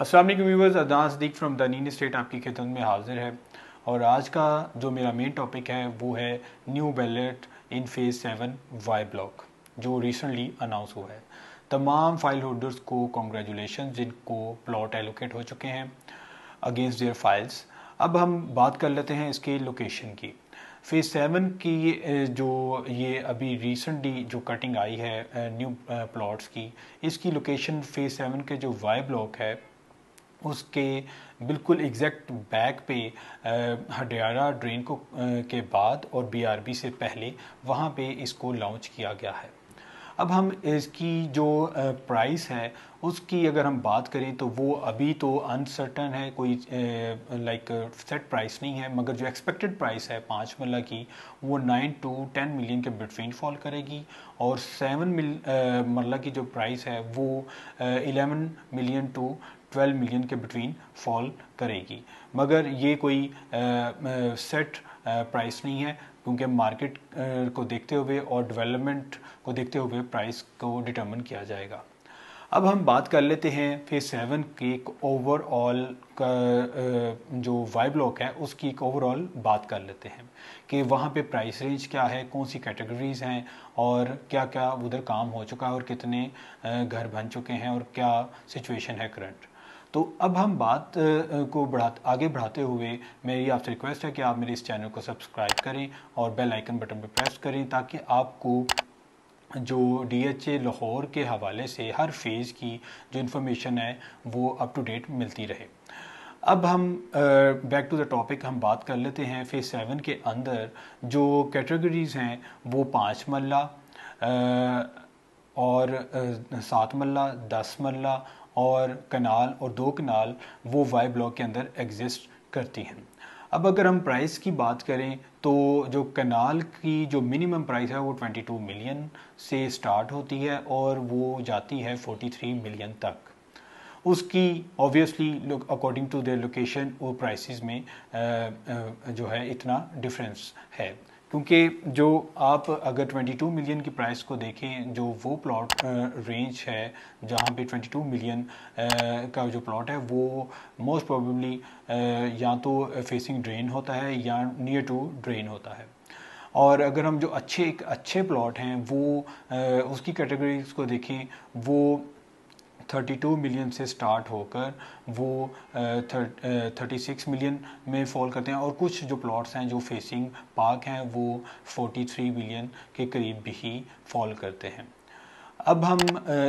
अस्सलाम वालेकुम viewers, Adnan Siddiq from the नीन स्टेट आपकी खिदमत में हाजिर है। और आज का जो मेरा मेन टॉपिक है वो है new ballot in phase 7 Y block जो रिसेंटली अनाउंस हुआ है। तमाम फाइल होल्डर्स को कॉन्ग्रेचुलेशन जिनको प्लॉट एलोकेट हो चुके हैं अगेंस्ट देयर फाइल्स। अब हम बात कर लेते हैं इसके लोकेशन की। फेज़ 7 की जो ये अभी रिसेंटली जो कटिंग आई है न्यू प्लॉट्स की, इसकी लोकेशन फेज़ 7 के जो वाई ब्लॉक है उसके बिल्कुल एग्जैक्ट बैक पे हडियारा ड्रेन को के बाद और बीआरबी से पहले वहाँ पे इसको लॉन्च किया गया है। अब हम इसकी जो प्राइस है उसकी अगर हम बात करें तो वो अभी तो अनसर्टन है, कोई लाइक सेट प्राइस नहीं है, मगर जो एक्सपेक्टेड प्राइस है 5 मरला की वो 9 to 10 मिलियन के बिटवीन फॉल करेगी और 7 मरला की जो प्राइस है वो 11 मिलियन टू 12 मिलियन के बिटवीन फॉल करेगी। मगर ये कोई सेट प्राइस नहीं है क्योंकि मार्केट को देखते हुए और डेवलपमेंट को देखते हुए प्राइस को डिटरमिन किया जाएगा। अब हम बात कर लेते हैं फेज 7 की एक ओवरऑल का जो वाई ब्लॉक है उसकी एक ओवरऑल बात कर लेते हैं कि वहाँ पे प्राइस रेंज क्या है, कौन सी कैटेगरीज हैं और क्या क्या उधर काम हो चुका है और कितने घर बन चुके हैं और क्या सिचुएशन है करंट। तो अब हम बात को आगे बढ़ाते हुए मेरी आपसे रिक्वेस्ट है कि आप मेरे इस चैनल को सब्सक्राइब करें और बेल आइकन बटन पर प्रेस करें ताकि आपको जो डीएचए लाहौर के हवाले से हर फेज़ की जो इन्फॉर्मेशन है वो अप टू डेट मिलती रहे। अब हम बैक टू द टॉपिक हम बात कर लेते हैं। फेज़ 7 के अंदर जो कैटेगरीज हैं वो 5 मरला और 7 मरला, 10 मरला और कनाल और 2 कनाल वो वाई ब्लॉक के अंदर एग्जिस्ट करती हैं। अब अगर हम प्राइस की बात करें तो जो कनाल की जो मिनिमम प्राइस है वो 22 मिलियन से स्टार्ट होती है और वो जाती है 43 मिलियन तक। उसकी obviously according to their location वो प्राइसेस में जो है इतना डिफरेंस है क्योंकि जो आप अगर 22 मिलियन की प्राइस को देखें, जो वो प्लॉट रेंज है जहाँ पे 22 मिलियन का जो प्लॉट है वो मोस्ट प्रोबेबली या तो फेसिंग ड्रेन होता है या नियर टू ड्रेन होता है। और अगर हम जो अच्छे प्लॉट हैं वो उसकी कैटेगरीज को देखें वो 32 मिलियन से स्टार्ट होकर वो 36 मिलियन में फॉल करते हैं और कुछ जो प्लॉट्स हैं जो फेसिंग पार्क हैं वो 43 मिलियन के करीब भी फॉल करते हैं। अब हम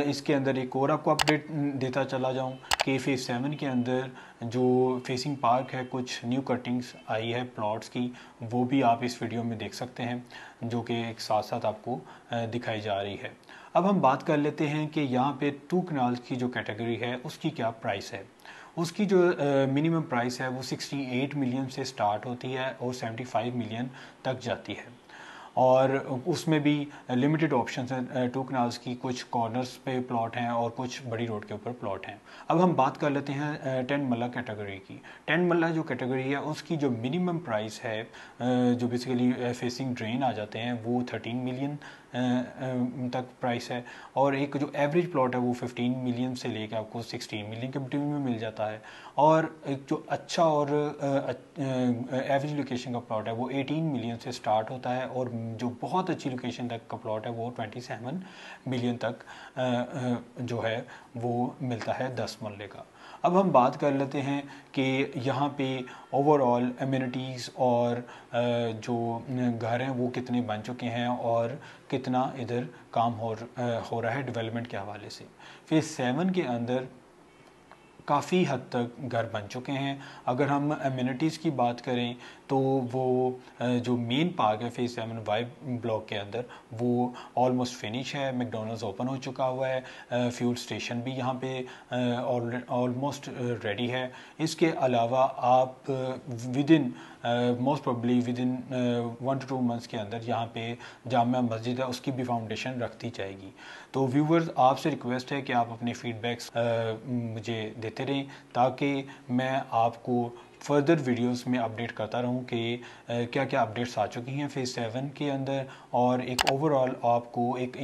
इसके अंदर एक और आपको अपडेट देता चला जाऊं कि फेज़ 7 के अंदर जो फेसिंग पार्क है कुछ न्यू कटिंग्स आई है प्लॉट्स की, वो भी आप इस वीडियो में देख सकते हैं जो कि एक साथ साथ आपको दिखाई जा रही है। अब हम बात कर लेते हैं कि यहाँ पे 2 कनाल्स की जो कैटेगरी है उसकी क्या प्राइस है। उसकी जो मिनिमम प्राइस है वो 68 मिलियन से स्टार्ट होती है और 75 मिलियन तक जाती है और उसमें भी लिमिटेड ऑप्शंस हैं। 2 कनाल्स की कुछ कॉर्नर्स पे प्लॉट हैं और कुछ बड़ी रोड के ऊपर प्लॉट हैं। अब हम बात कर लेते हैं 10 मरला कैटेगरी की। 10 मरला जो कैटेगरी है उसकी जो मिनिमम प्राइस है जो बेसिकली फेसिंग ड्रेन आ जाते हैं वो 13 मिलियन तक प्राइस है और एक जो एवरेज प्लॉट है वो 15 मिलियन से लेकर आपको 16 मिलियन के बिटवीन में मिल जाता है और एक जो अच्छा और एवरेज लोकेशन का प्लॉट है वो 18 मिलियन से स्टार्ट होता है और जो बहुत अच्छी लोकेशन तक का प्लॉट है वो 27 मिलियन तक जो है वो मिलता है 10 मरले का। अब हम बात कर लेते हैं कि यहाँ पे ओवरऑल एमिनिटीज़ और जो घर हैं वो कितने बन चुके हैं और कितना इधर काम हो रहा है डेवलपमेंट के हवाले से। फेज़ 7 के अंदर काफ़ी हद तक घर बन चुके हैं। अगर हम एमिनिटीज़ की बात करें तो वो जो मेन पार्क है फेज़ 7 वाई ब्लॉक के अंदर वो ऑलमोस्ट फिनिश है। मैकडॉनल्ड्स ओपन हो चुका हुआ है, फ्यूल स्टेशन भी यहाँ पे ऑलमोस्ट रेडी है। इसके अलावा आप with in most probably with in 1 to 2 months के अंदर यहाँ पे जामिया मस्जिद है उसकी भी फाउंडेशन रखती जाएगी। तो व्यूवर्स आपसे रिक्वेस्ट है कि आप अपने फीडबैक्स मुझे देते रहें ताकि मैं आपको फर्दर वीडियोस में अपडेट करता रहूं कि क्या क्या अपडेट्स आ चुकी हैं फेज़ 7 के अंदर, और एक ओवरऑल आपको एक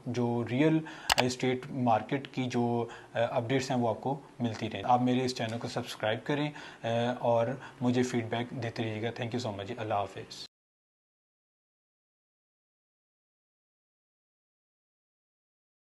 जो रियल एस्टेट मार्केट की जो अपडेट्स हैं वो आपको मिलती रहें। आप मेरे इस चैनल को सब्सक्राइब करें और मुझे फीडबैक देते रहिएगा। Thank you so much. अल्लाह हाफिज़।